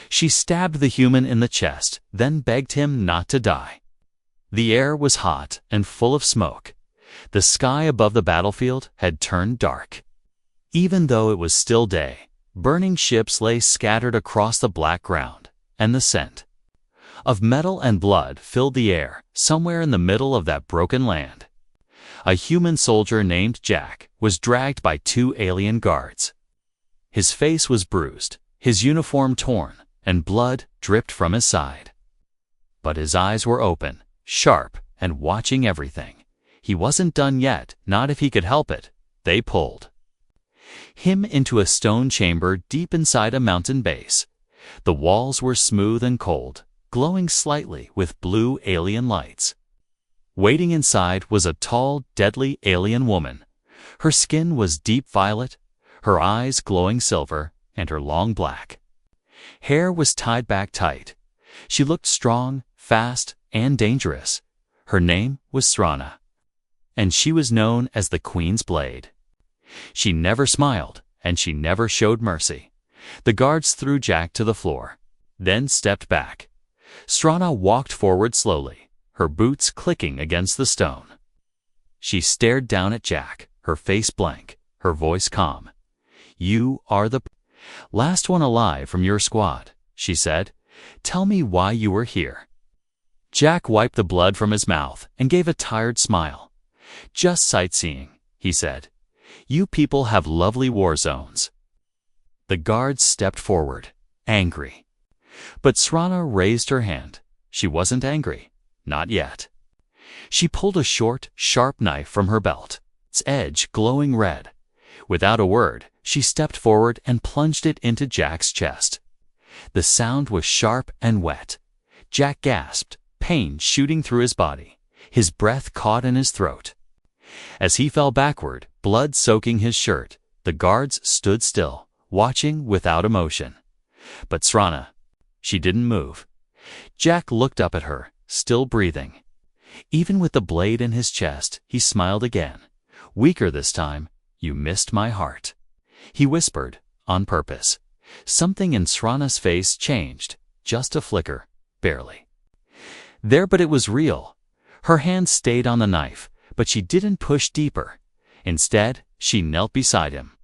She stabbed the human in the chest, then begged him not to die. The air was hot and full of smoke. The sky above the battlefield had turned dark. Even though it was still day, burning ships lay scattered across the black ground, and the scent of metal and blood filled the air somewhere in the middle of that broken land. A human soldier named Jack was dragged by 2 alien guards. His face was bruised, his uniform torn, and blood dripped from his side. But his eyes were open, sharp, and watching everything. He wasn't done yet, not if he could help it. They pulled him into a stone chamber deep inside a mountain base. The walls were smooth and cold, glowing slightly with blue alien lights. Waiting inside was a tall, deadly alien woman. Her skin was deep violet, her eyes glowing silver, and her long black hair was tied back tight. She looked strong, fast, and dangerous. Her name was Srana, and she was known as the Queen's Blade. She never smiled, and she never showed mercy. The guards threw Jack to the floor, then stepped back. Srana walked forward slowly, her boots clicking against the stone. She stared down at Jack, her face blank, her voice calm. "You are the last one alive from your squad," she said. "Tell me why you were here." Jack wiped the blood from his mouth and gave a tired smile. "Just sightseeing," he said. "You people have lovely war zones." The guards stepped forward, angry. But Srana raised her hand. She wasn't angry. Not yet. She pulled a short, sharp knife from her belt, its edge glowing red. Without a word, she stepped forward and plunged it into Jack's chest. The sound was sharp and wet. Jack gasped, pain shooting through his body. His breath caught in his throat. As he fell backward, blood soaking his shirt, the guards stood still, watching without emotion. But Srana, she didn't move. Jack looked up at her, still breathing. Even with the blade in his chest, he smiled again. Weaker this time. "You missed my heart," he whispered, on purpose. Something in Srana's face changed, just a flicker, barely. There, but it was real. Her hand stayed on the knife, but she didn't push deeper. Instead, she knelt beside him,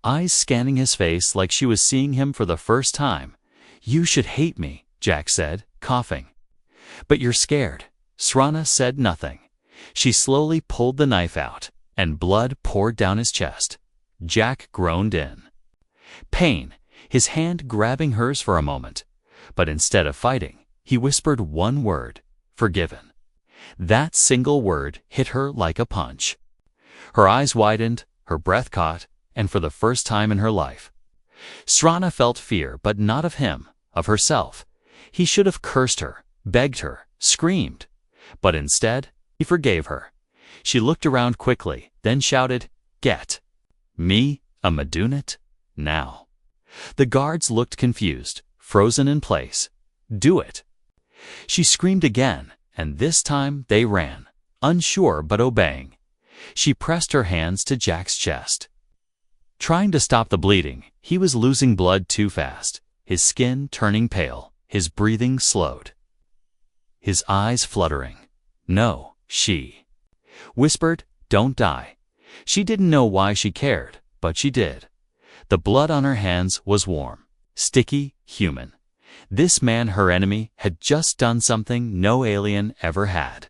eyes scanning his face like she was seeing him for the first time. "You should hate me," Jack said, coughing. "But you're scared." Srana said nothing. She slowly pulled the knife out, and blood poured down his chest. Jack groaned in pain, his hand grabbing hers for a moment. But instead of fighting, he whispered one word: "Forgiven." That single word hit her like a punch. Her eyes widened, her breath caught, and for the first time in her life, Srana felt fear, but not of him, of herself. He should have cursed her, begged her, screamed. But instead, he forgave her. She looked around quickly, then shouted, "Get me a Medunit now." The guards looked confused, frozen in place. "Do it." She screamed again, and this time they ran, unsure but obeying. She pressed her hands to Jack's chest, trying to stop the bleeding. He was losing blood too fast, his skin turning pale, his breathing slowed, his eyes fluttering. "No," she whispered, "don't die." She didn't know why she cared, but she did. The blood on her hands was warm, sticky, human. This man, her enemy, had just done something no alien ever had.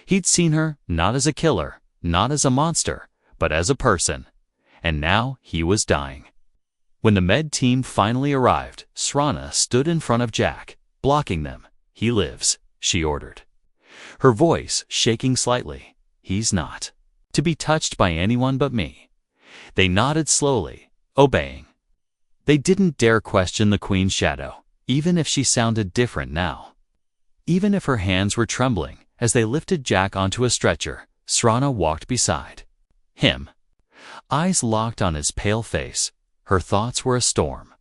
He'd seen her not as a killer, not as a monster, but as a person. And now he was dying. When the med team finally arrived, Srana stood in front of Jack, blocking them. "He lives," she ordered, her voice shaking slightly. "He's not to be touched by anyone but me." They nodded slowly, obeying. They didn't dare question the Queen's shadow, even if she sounded different now. Even if her hands were trembling, as they lifted Jack onto a stretcher, Srana walked beside him, eyes locked on his pale face. Her thoughts were a storm.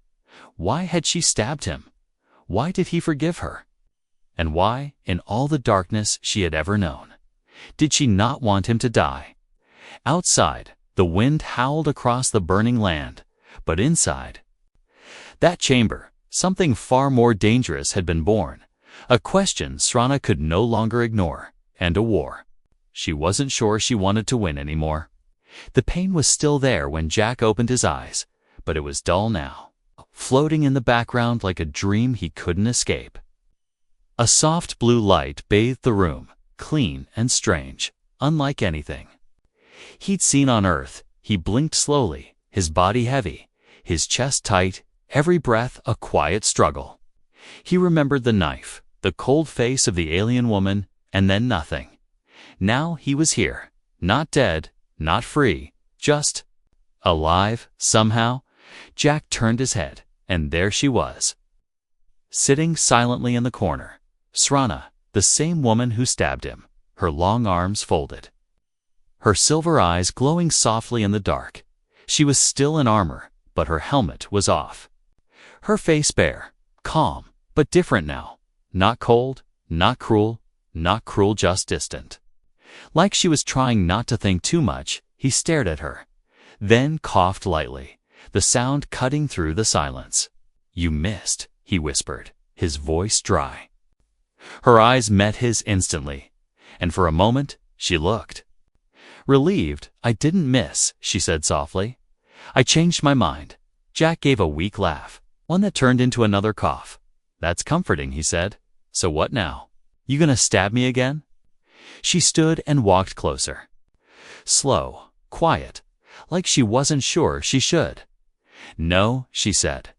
Why had she stabbed him? Why did he forgive her? And why, in all the darkness she had ever known, did she not want him to die? Outside, the wind howled across the burning land, but inside that chamber, Something far more dangerous had been born. A question Srana could no longer ignore, and a war. She wasn't sure she wanted to win anymore. The pain was still there when Jack opened his eyes, but it was dull now, floating in the background like a dream he couldn't escape. A soft blue light bathed the room, clean and strange, unlike anything he'd seen on Earth. He blinked slowly, his body heavy, his chest tight, every breath a quiet struggle. He remembered the knife, the cold face of the alien woman, and then nothing. Now he was here, not dead, not free, just alive, somehow. Jack turned his head, and there she was, sitting silently in the corner. Srana, the same woman who stabbed him, her long arms folded, her silver eyes glowing softly in the dark. She was still in armor, but her helmet was off. Her face bare, calm, but different now. Not cold, not cruel, just distant. Like she was trying not to think too much, he stared at her, then coughed lightly, the sound cutting through the silence. "You missed," he whispered, his voice dry. Her eyes met his instantly, and for a moment she looked relieved. "I didn't miss," she said softly. "I changed my mind." Jack gave a weak laugh, one that turned into another cough. "That's comforting," he said. "So what now? You gonna stab me again?" She stood and walked closer. Slow, quiet, like she wasn't sure she should. "No," she said.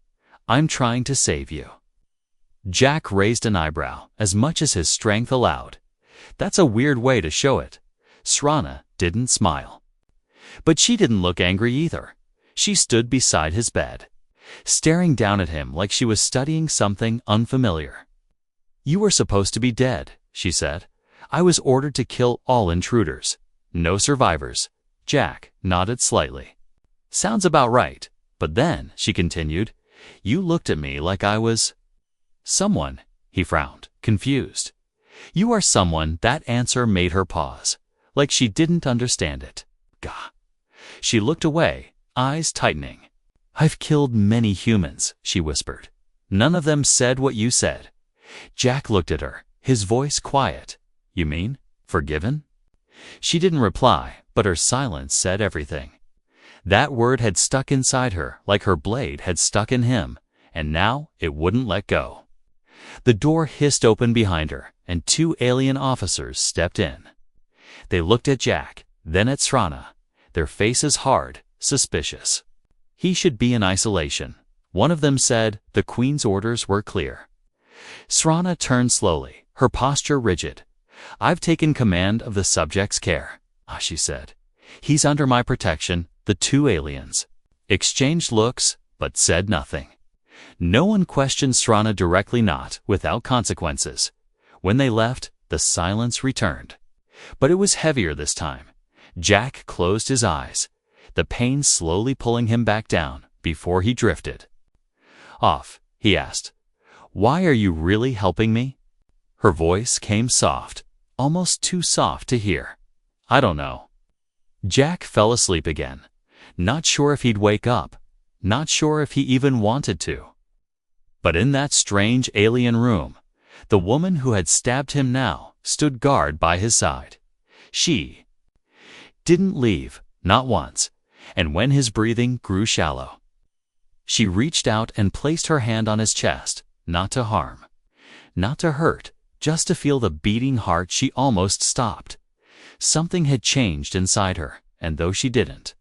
"I'm trying to save you." Jack raised an eyebrow, as much as his strength allowed. "That's a weird way to show it." Srana didn't smile. But she didn't look angry either. She stood beside his bed, staring down at him like she was studying something unfamiliar. "You were supposed to be dead," she said. "I was ordered to kill all intruders. No survivors." Jack nodded slightly. "Sounds about right. But then," she continued, "you looked at me like I was someone." He frowned, confused. "You are someone." That answer made her pause, like she didn't understand it. Gah. She looked away, eyes tightening. "I've killed many humans," she whispered. "None of them said what you said." Jack looked at her, his voice quiet. "You mean forgiven?" She didn't reply, but her silence said everything. That word had stuck inside her like her blade had stuck in him, and now it wouldn't let go. The door hissed open behind her, and 2 alien officers stepped in. They looked at Jack, then at Srana, their faces hard, suspicious. He should be in isolation. One of them said the Queen's orders were clear. Srana turned slowly, her posture rigid. "I've taken command of the subject's care," she said. "He's under my protection." The 2 aliens exchanged looks, but said nothing. No one questioned Srana directly, not without consequences. When they left, the silence returned. But it was heavier this time. Jack closed his eyes, the pain slowly pulling him back down before he drifted off. He asked, "Why are you really helping me?" Her voice came soft, almost too soft to hear. "I don't know." Jack fell asleep again, not sure if he'd wake up, not sure if he even wanted to. But in that strange alien room, the woman who had stabbed him now stood guard by his side. She didn't leave, not once, and when his breathing grew shallow, she reached out and placed her hand on his chest, not to harm, not to hurt, just to feel the beating heart. She almost stopped. Something had changed inside her, and though she didn't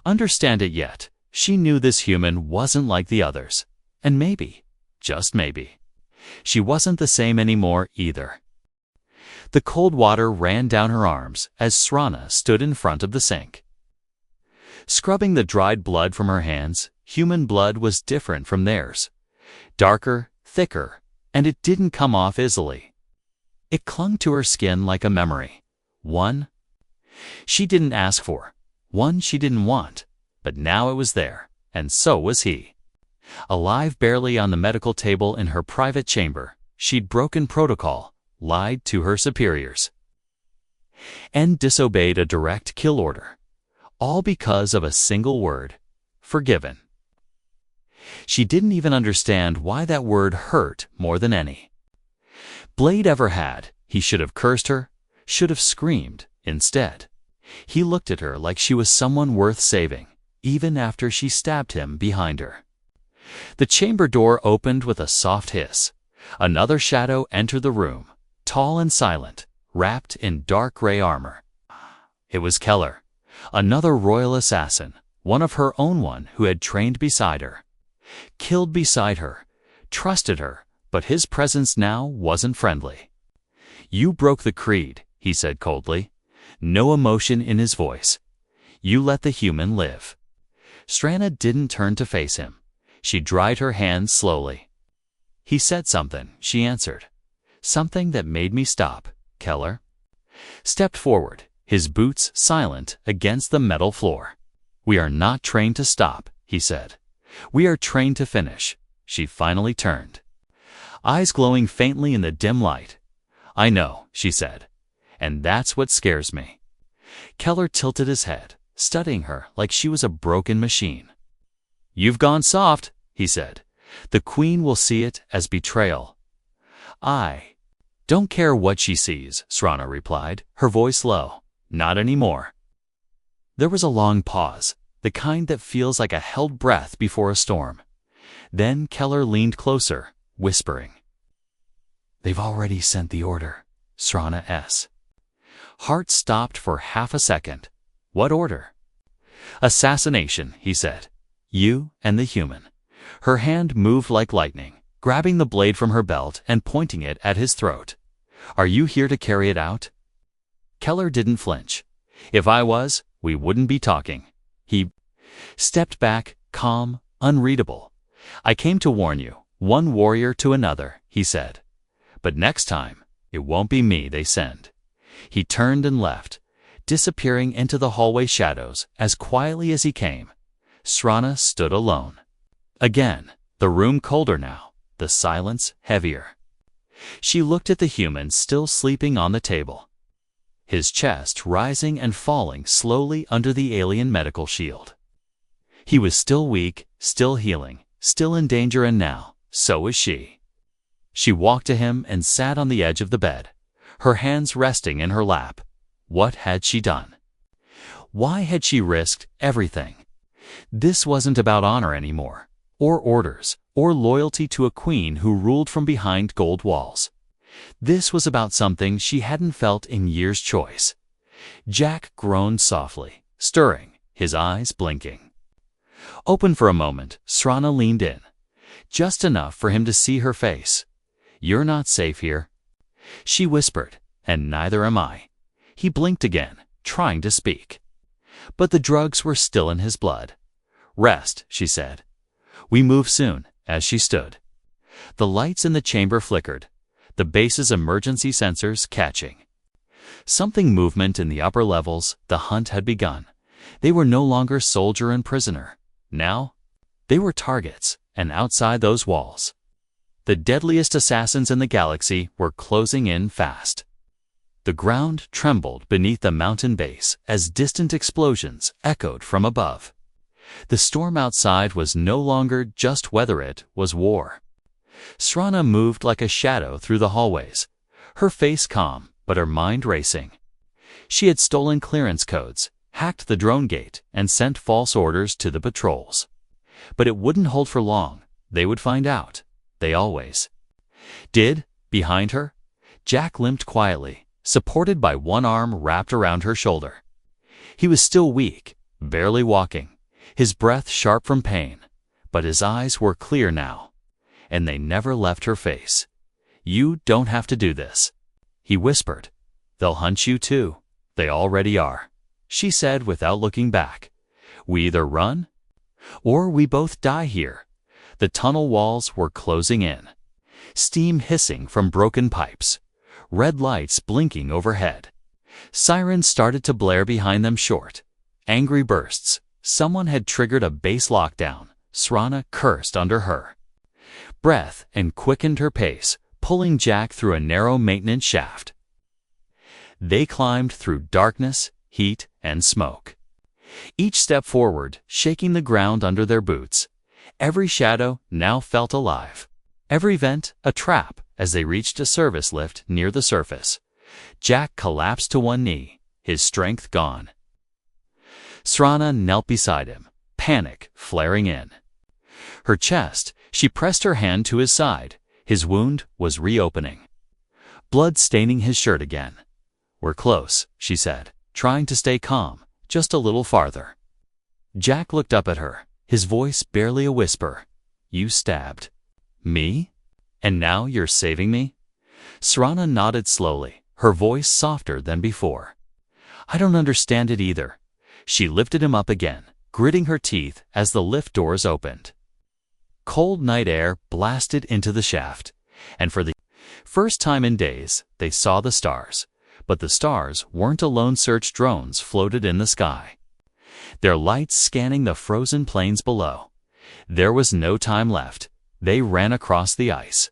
understand it yet, she knew this human wasn't like the others. And maybe, just maybe, she wasn't the same anymore either. The cold water ran down her arms as Srana stood in front of the sink, scrubbing the dried blood from her hands. Human blood was different from theirs, darker, thicker, and it didn't come off easily. It clung to her skin like a memory, one she didn't ask for, one she didn't want, but now it was there, and so was he. Alive barely on the medical table in her private chamber, she'd broken protocol, lied to her superiors, and disobeyed a direct kill order, all because of a single word: forgiven. She didn't even understand why that word hurt more than any. Blade ever had. He should have cursed her, should have screamed instead. He looked at her like she was someone worth saving, even after she stabbed him behind her. The chamber door opened with a soft hiss. Another shadow entered the room, tall and silent, wrapped in dark gray armor. It was Keller, another royal assassin, one of her own one who had trained beside her. Killed beside her, trusted her, but his presence now wasn't friendly. "You broke the creed," he said coldly, no emotion in his voice. "You let the human live." Strana didn't turn to face him. She dried her hands slowly. "He said something," she answered. "Something that made me stop." Keller stepped forward, his boots silent against the metal floor. "We are not trained to stop," he said. "We are trained to finish." She finally turned, eyes glowing faintly in the dim light. "I know," she said, "and that's what scares me." Keller tilted his head, studying her like she was a broken machine. "You've gone soft," he said. "The Queen will see it as betrayal." "I don't care what she sees," Strana replied, her voice low. "Not anymore." There was a long pause, the kind that feels like a held breath before a storm. Then Keller leaned closer, whispering, "They've already sent the order, Strana S." Heart stopped for half a second. "What order?" "Assassination," he said. "You and the human." Her hand moved like lightning, grabbing the blade from her belt and pointing it at his throat. "Are you here to carry it out?" Keller didn't flinch. "If I was, we wouldn't be talking." He stepped back, calm, unreadable. "I came to warn you, one warrior to another," he said. "But next time, it won't be me they send." He turned and left, disappearing into the hallway shadows as quietly as he came. Strana stood alone. Again, the room colder now, the silence heavier. She looked at the human still sleeping on the table, his chest rising and falling slowly under the alien medical shield. He was still weak, still healing, still in danger, and now, so was she. She walked to him and sat on the edge of the bed, her hands resting in her lap. What had she done? Why had she risked everything? This wasn't about honor anymore, or orders, or loyalty to a queen who ruled from behind gold walls. This was about something she hadn't felt in years' choice. Jack groaned softly, stirring, his eyes blinking. Open for a moment, Strana leaned in, just enough for him to see her face. "You're not safe here," she whispered, "and neither am I." He blinked again, trying to speak. But the drugs were still in his blood. "Rest," she said. "We move soon," as she stood. The lights in the chamber flickered, the base's emergency sensors catching. Something movement in the upper levels. The hunt had begun. They were no longer soldier and prisoner. Now, they were targets, and outside those walls, the deadliest assassins in the galaxy were closing in fast. The ground trembled beneath the mountain base as distant explosions echoed from above. The storm outside was no longer just weather, it was war. Strana moved like a shadow through the hallways, her face calm but her mind racing. She had stolen clearance codes, hacked the drone gate, and sent false orders to the patrols. But it wouldn't hold for long. They would find out. They always did. Behind her, Jack limped quietly, supported by one arm wrapped around her shoulder. He was still weak, barely walking, his breath sharp from pain, but his eyes were clear now, and they never left her face. "You don't have to do this," he whispered. "They'll hunt you too. They already are," she said without looking back. "We either run, or we both die here." The tunnel walls were closing in, steam hissing from broken pipes, red lights blinking overhead. Sirens started to blare behind them, short, angry bursts. Someone had triggered a base lockdown. Strana cursed under her breath and quickened her pace, pulling Jack through a narrow maintenance shaft. They climbed through darkness, heat, and smoke, each step forward shaking the ground under their boots. Every shadow now felt alive. Every vent a trap. As they reached a service lift near the surface, Jack collapsed to one knee, his strength gone. Srana knelt beside him, panic flaring in. Her chest, she pressed her hand to his side. His wound was reopening, blood staining his shirt again. "We're close," she said, trying to stay calm, "just a little farther." Jack looked up at her, his voice barely a whisper. "You stabbed me? And now you're saving me?" Srana nodded slowly, her voice softer than before. "I don't understand it either." She lifted him up again, gritting her teeth as the lift doors opened. Cold night air blasted into the shaft, and for the first time in days, they saw the stars. But the stars weren't alone. Search drones floated in the sky, their lights scanning the frozen plains below. There was no time left. They ran across the ice,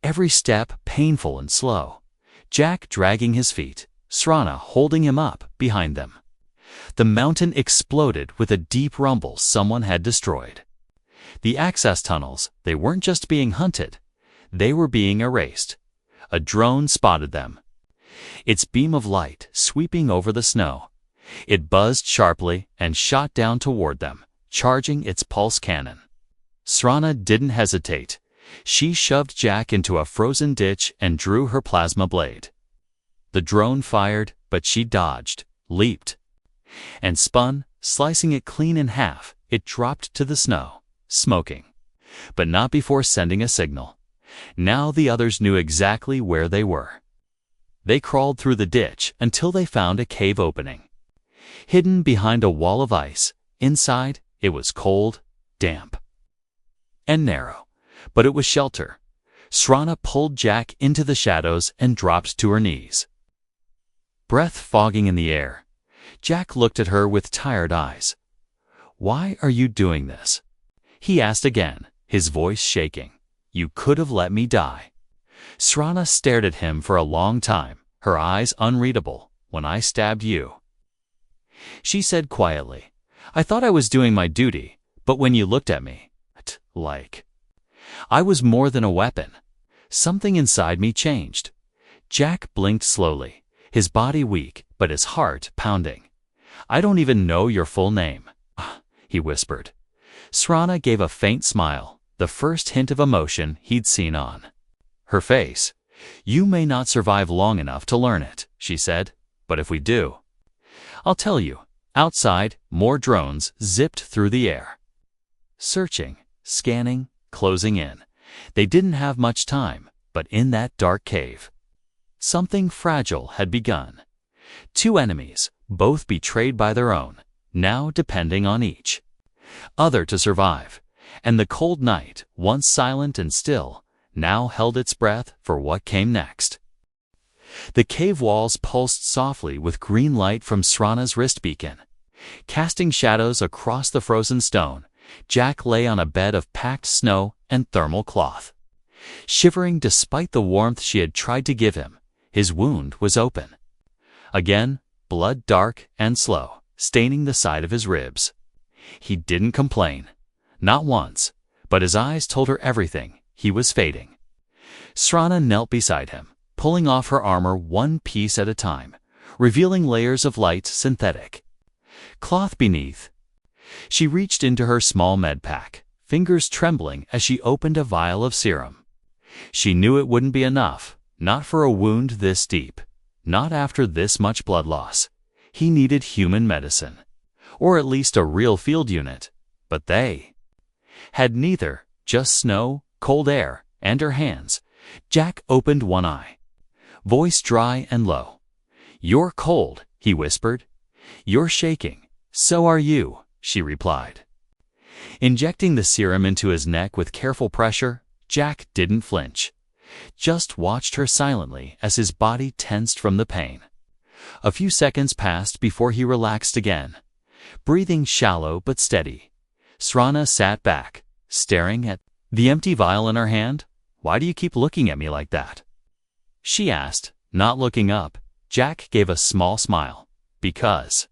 every step painful and slow, Jack dragging his feet, Srana holding him up behind them. The mountain exploded with a deep rumble someone had destroyed. The access tunnels, they weren't just being hunted, they were being erased. A drone spotted them, its beam of light sweeping over the snow. It buzzed sharply and shot down toward them, charging its pulse cannon. Srana didn't hesitate. She shoved Jack into a frozen ditch and drew her plasma blade. The drone fired, but she dodged, leaped, and spun, slicing it clean in half. It dropped to the snow, smoking, but not before sending a signal. Now the others knew exactly where they were. They crawled through the ditch until they found a cave opening, hidden behind a wall of ice. Inside, it was cold, damp, and narrow, but it was shelter. Srana pulled Jack into the shadows and dropped to her knees, breath fogging in the air. Jack looked at her with tired eyes. "Why are you doing this?" he asked again, his voice shaking. "You could have let me die." Srana stared at him for a long time, her eyes unreadable. "When I stabbed you," she said quietly, "I thought I was doing my duty, but when you looked at me, like I was more than a weapon. Something inside me changed." Jack blinked slowly, his body weak, but his heart pounding. "I don't even know your full name," he whispered. Srana gave a faint smile, the first hint of emotion he'd seen on her face. "You may not survive long enough to learn it," she said, "but if we do, I'll tell you." Outside, more drones zipped through the air, searching, scanning, closing in. They didn't have much time, but in that dark cave, something fragile had begun. Two enemies, both betrayed by their own, now depending on each other to survive. And the cold night, once silent and still, now held its breath for what came next. The cave walls pulsed softly with green light from Srana's wrist beacon, casting shadows across the frozen stone. Jack lay on a bed of packed snow and thermal cloth, shivering despite the warmth she had tried to give him. His wound was open. Again, blood dark and slow, staining the side of his ribs. He didn't complain, not once, but his eyes told her everything. He was fading. Srana knelt beside him, pulling off her armor one piece at a time, revealing layers of light synthetic cloth beneath. She reached into her small med pack, fingers trembling as she opened a vial of serum. She knew it wouldn't be enough, not for a wound this deep, not after this much blood loss. He needed human medicine, or at least a real field unit, but they had neither, just snow, cold air, and her hands. Jack opened one eye, voice dry and low. "You're cold," he whispered. "You're shaking." "So are you," she replied. Injecting the serum into his neck with careful pressure, Jack didn't flinch, just watched her silently as his body tensed from the pain. A few seconds passed before he relaxed again, breathing shallow but steady. Srana sat back, staring at the empty vial in her hand. "Why do you keep looking at me like that?" she asked, not looking up. Jack gave a small smile. "Because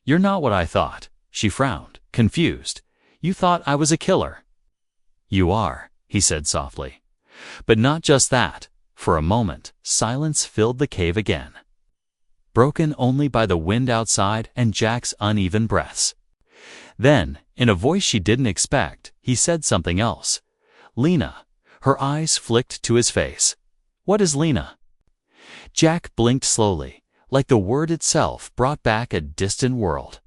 you're not what I thought." She frowned, confused. "You thought I was a killer." You are, he said softly. But not just that. For a moment, silence filled the cave again, broken only by the wind outside and Jack's uneven breaths. Then, in a voice she didn't expect, he said something else. Lena. Her eyes flicked to his face. What is Lena? Jack blinked slowly, like the word itself brought back a distant world.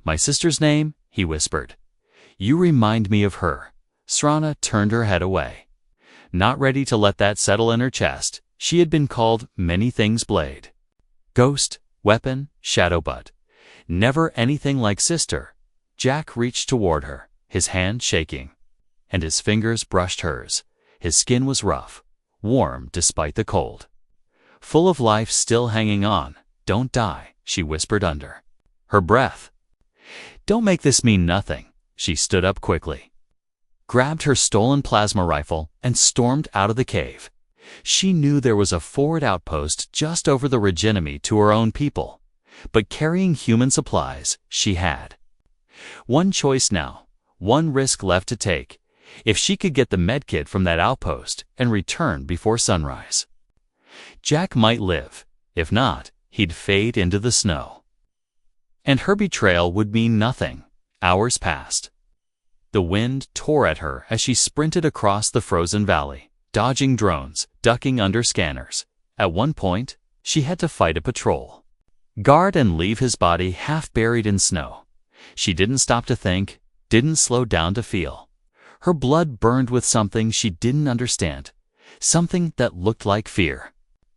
My sister's name, he whispered. You remind me of her. Srana turned her head away. Not ready to let that settle in her chest, she had been called many things blade. Ghost, weapon, shadow, but never anything like sister. Jack reached toward her, his hand shaking, and his fingers brushed hers. His skin was rough, warm despite the cold. Full of life still hanging on. Don't die, she whispered under her breath. Don't make this mean nothing. She stood up quickly, grabbed her stolen plasma rifle, and stormed out of the cave. She knew there was a forward outpost just over the ridge enemy to her own people, but carrying human supplies, she had one choice now, one risk left to take. If she could get the medkit from that outpost and return before sunrise, Jack might live. If not, he'd fade into the snow. And her betrayal would mean nothing. Hours passed. The wind tore at her as she sprinted across the frozen valley, dodging drones, ducking under scanners. At one point, she had to fight a patrol guard and leave his body half buried in snow. She didn't stop to think, didn't slow down to feel. Her blood burned with something she didn't understand, something that looked like fear,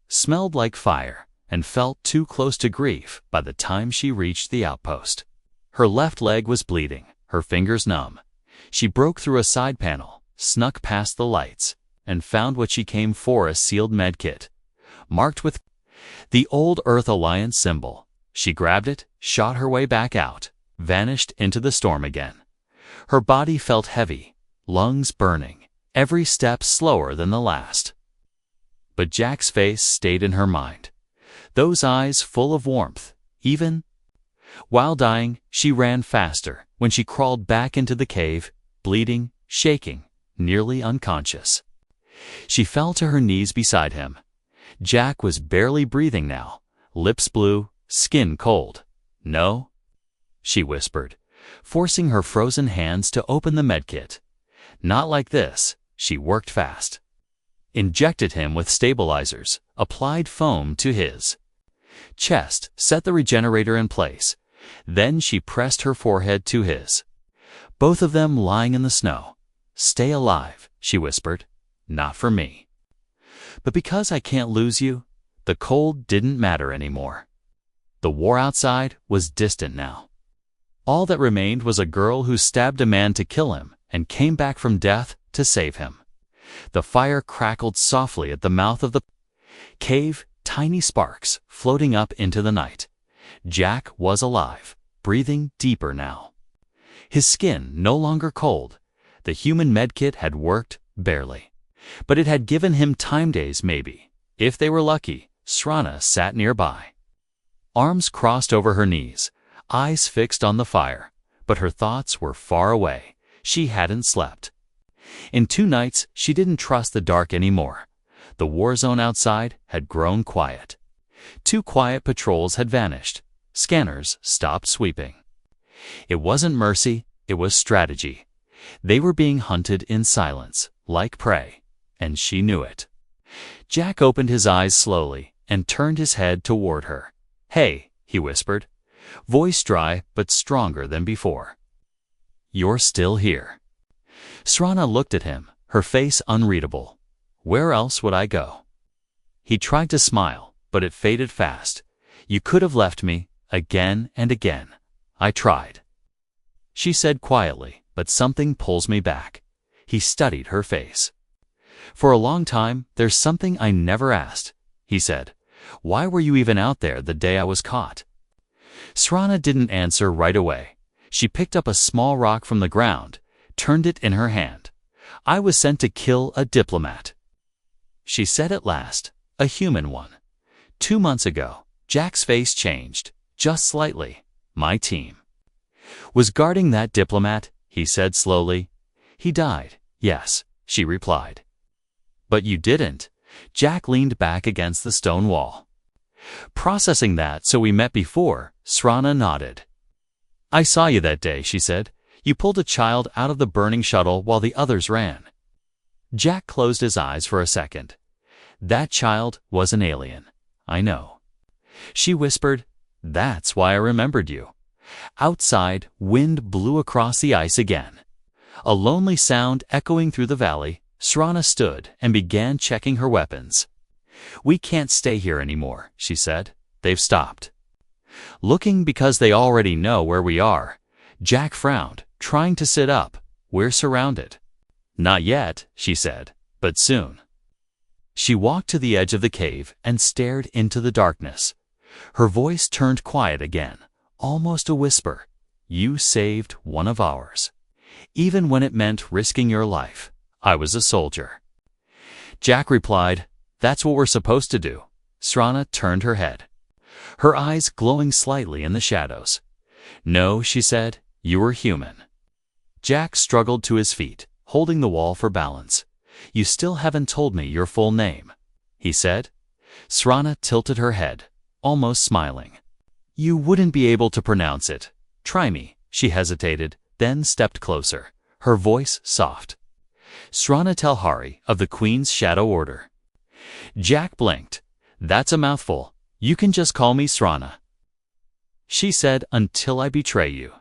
smelled like fire, and felt too close to grief by the time she reached the outpost. Her left leg was bleeding, her fingers numb. She broke through a side panel, snuck past the lights, and found what she came for, a sealed medkit, marked with the old Earth Alliance symbol. She grabbed it, shot her way back out, vanished into the storm again. Her body felt heavy, lungs burning, every step slower than the last. But Jack's face stayed in her mind, those eyes full of warmth. Even while dying, she ran faster. When she crawled back into the cave, bleeding, shaking, nearly unconscious, she fell to her knees beside him. Jack was barely breathing now, lips blue, skin cold. No, she whispered, forcing her frozen hands to open the medkit. Not like this. She worked fast, injected him with stabilizers, applied foam to his chest, set the regenerator in place. Then she pressed her forehead to his, both of them lying in the snow. Stay alive, she whispered. Not for me, but because I can't lose you. The cold didn't matter anymore. The war outside was distant now. All that remained was a girl who stabbed a man to kill him and came back from death to save him. The fire crackled softly at the mouth of the cave, tiny sparks floating up into the night. Jack was alive, breathing deeper now. His skin no longer cold. The human medkit had worked, barely. But it had given him time days, maybe. If they were lucky. Srana sat nearby, arms crossed over her knees, eyes fixed on the fire. But her thoughts were far away. She hadn't slept. In 2 nights, she didn't trust the dark anymore. The war zone outside had grown quiet. 2 quiet patrols had vanished. Scanners stopped sweeping. It wasn't mercy, it was strategy. They were being hunted in silence, like prey, and she knew it. Jack opened his eyes slowly and turned his head toward her. Hey, he whispered, voice dry but stronger than before. You're still here. Srana looked at him, her face unreadable. Where else would I go? He tried to smile, but it faded fast. You could have left me, again and again. I tried, she said quietly, but something pulls me back. He studied her face. For a long time, there's something I never asked, he said. Why were you even out there the day I was caught? Srana didn't answer right away. She picked up a small rock from the ground, turned it in her hand. I was sent to kill a diplomat, she said at last, a human one. 2 months ago. Jack's face changed, just slightly. My team was guarding that diplomat, he said slowly. He died. Yes, she replied. But you didn't. Jack leaned back against the stone wall. Processing that, so we met before, Srana nodded. I saw you that day, she said. You pulled a child out of the burning shuttle while the others ran. Jack closed his eyes for a second. That child was an alien. I know. She whispered, That's why I remembered you. Outside, wind blew across the ice again. A lonely sound echoing through the valley, Srana stood and began checking her weapons. We can't stay here anymore, she said. They've stopped. Looking because they already know where we are. Jack frowned, trying to sit up. We're surrounded. Not yet, she said, but soon. She walked to the edge of the cave and stared into the darkness. Her voice turned quiet again, almost a whisper. You saved one of ours. Even when it meant risking your life. I was a soldier. Jack replied, That's what we're supposed to do. Srana turned her head, her eyes glowing slightly in the shadows. No, she said, you were human. Jack struggled to his feet, holding the wall for balance. You still haven't told me your full name, he said. Srana tilted her head, almost smiling. You wouldn't be able to pronounce it. Try me, she hesitated, then stepped closer, her voice soft. Srana Telhari of the Queen's Shadow Order. Jack blinked. That's a mouthful. You can just call me Srana. She said, until I betray you.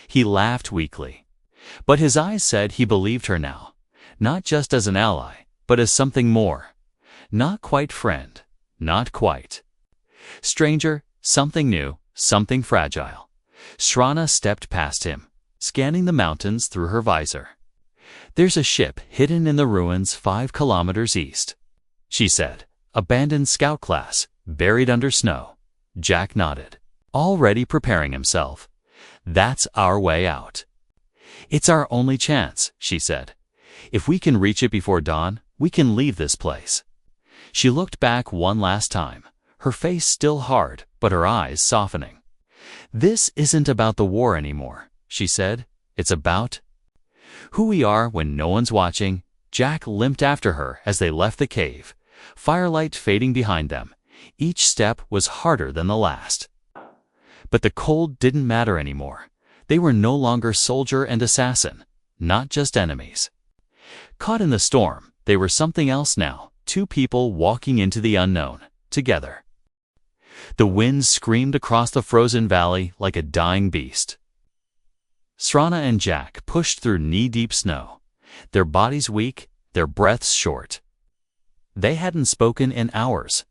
He laughed weakly. But his eyes said he believed her now. Not just as an ally, but as something more. Not quite friend. Not quite. Stranger, something new, something fragile. Srana stepped past him, scanning the mountains through her visor. There's a ship hidden in the ruins 5 kilometers east, she said. Abandoned scout class, buried under snow. Jack nodded, already preparing himself. That's our way out. It's our only chance, she said. If we can reach it before dawn, we can leave this place. She looked back one last time, her face still hard, but her eyes softening. This isn't about the war anymore, she said. It's about who we are when no one's watching. Jack limped after her as they left the cave, firelight fading behind them. Each step was harder than the last. But the cold didn't matter anymore. They were no longer soldier and assassin, not just enemies. Caught in the storm, they were something else now, 2 people walking into the unknown, together. The wind screamed across the frozen valley like a dying beast. Srana and Jack pushed through knee-deep snow, their bodies weak, their breaths short. They hadn't spoken in hours,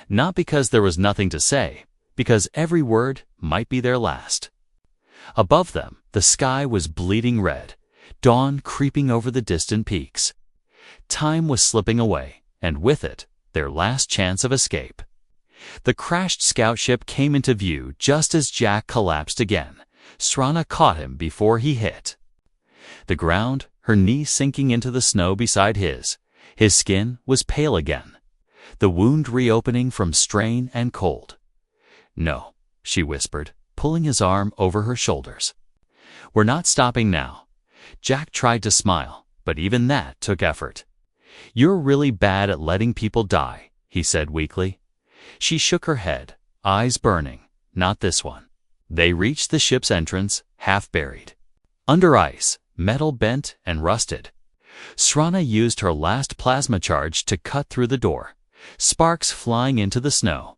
not because there was nothing to say, because every word might be their last. Above them, the sky was bleeding red, dawn creeping over the distant peaks. Time was slipping away, and with it, their last chance of escape. The crashed scout ship came into view just as Jack collapsed again. Srana caught him before he hit the ground, her knee sinking into the snow beside his. His skin was pale again, the wound reopening from strain and cold. No, she whispered, pulling his arm over her shoulders. We're not stopping now. Jack tried to smile, but even that took effort. You're really bad at letting people die, he said weakly. She shook her head, eyes burning. Not this one. They reached the ship's entrance, half buried. Under ice, metal bent and rusted. Srana used her last plasma charge to cut through the door, sparks flying into the snow.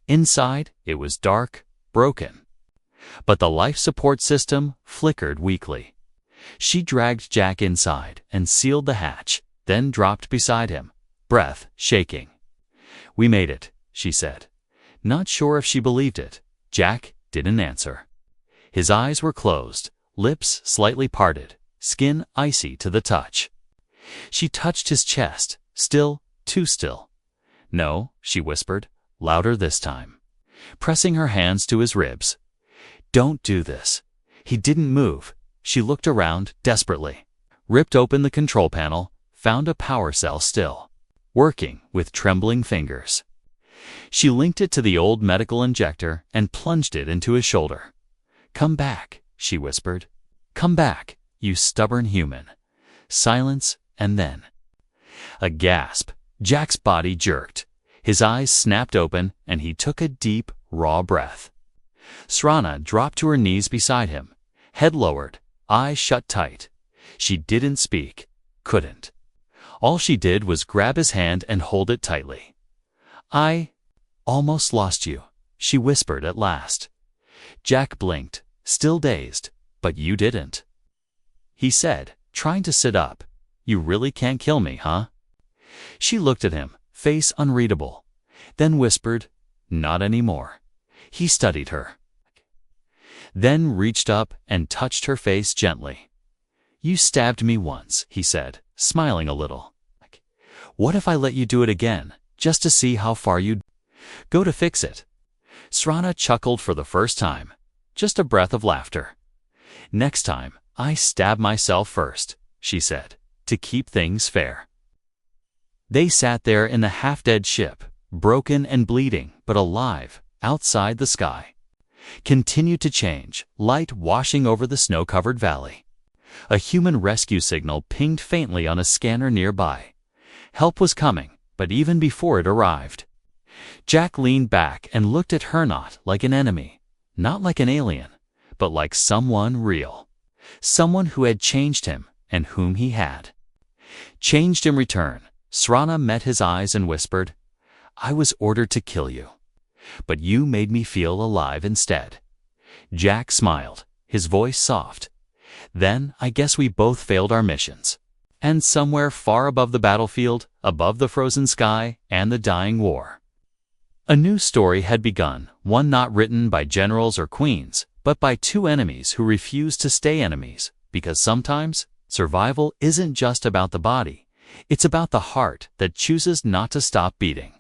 Inside, it was dark, broken. But the life support system flickered weakly. She dragged Jack inside and sealed the hatch, then dropped beside him, breath shaking. We made it, she said. Not sure if she believed it. Jack didn't answer. His eyes were closed, lips slightly parted, skin icy to the touch. She touched his chest, still, too still. No, she whispered, louder this time, pressing her hands to his ribs. Don't do this. He didn't move. She looked around desperately, ripped open the control panel, found a power cell still, working with trembling fingers. She linked it to the old medical injector and plunged it into his shoulder. Come back, she whispered. Come back, you stubborn human. Silence, and then a gasp. Jack's body jerked. His eyes snapped open, and he took a deep, raw breath. Srana dropped to her knees beside him, head lowered, eyes shut tight. She didn't speak, couldn't. All she did was grab his hand and hold it tightly. "I almost lost you," she whispered at last. Jack blinked, still dazed. "But you didn't," he said, trying to sit up. "You really can't kill me, huh?" She looked at him, face unreadable, then whispered, "Not anymore." He studied her, then reached up and touched her face gently. "You stabbed me once," he said, smiling a little. "What if I let you do it again, just to see how far you'd go to fix it?" Srana chuckled for the first time, just a breath of laughter. "Next time, I stab myself first," she said, "to keep things fair." They sat there in the half-dead ship, broken and bleeding, but alive, outside the sky. Continued to change, light washing over the snow-covered valley. A human rescue signal pinged faintly on a scanner nearby. Help was coming, but even before it arrived. Jack leaned back and looked at her, not like an enemy, not like an alien, but like someone real. Someone who had changed him and whom he had changed in return. Srana met his eyes and whispered, "I was ordered to kill you, but you made me feel alive instead." Jack smiled, his voice soft. "Then I guess we both failed our missions." And somewhere far above the battlefield, above the frozen sky and the dying war, a new story had begun, one not written by generals or queens, but by two enemies who refused to stay enemies, because sometimes survival isn't just about the body, it's about the heart that chooses not to stop beating.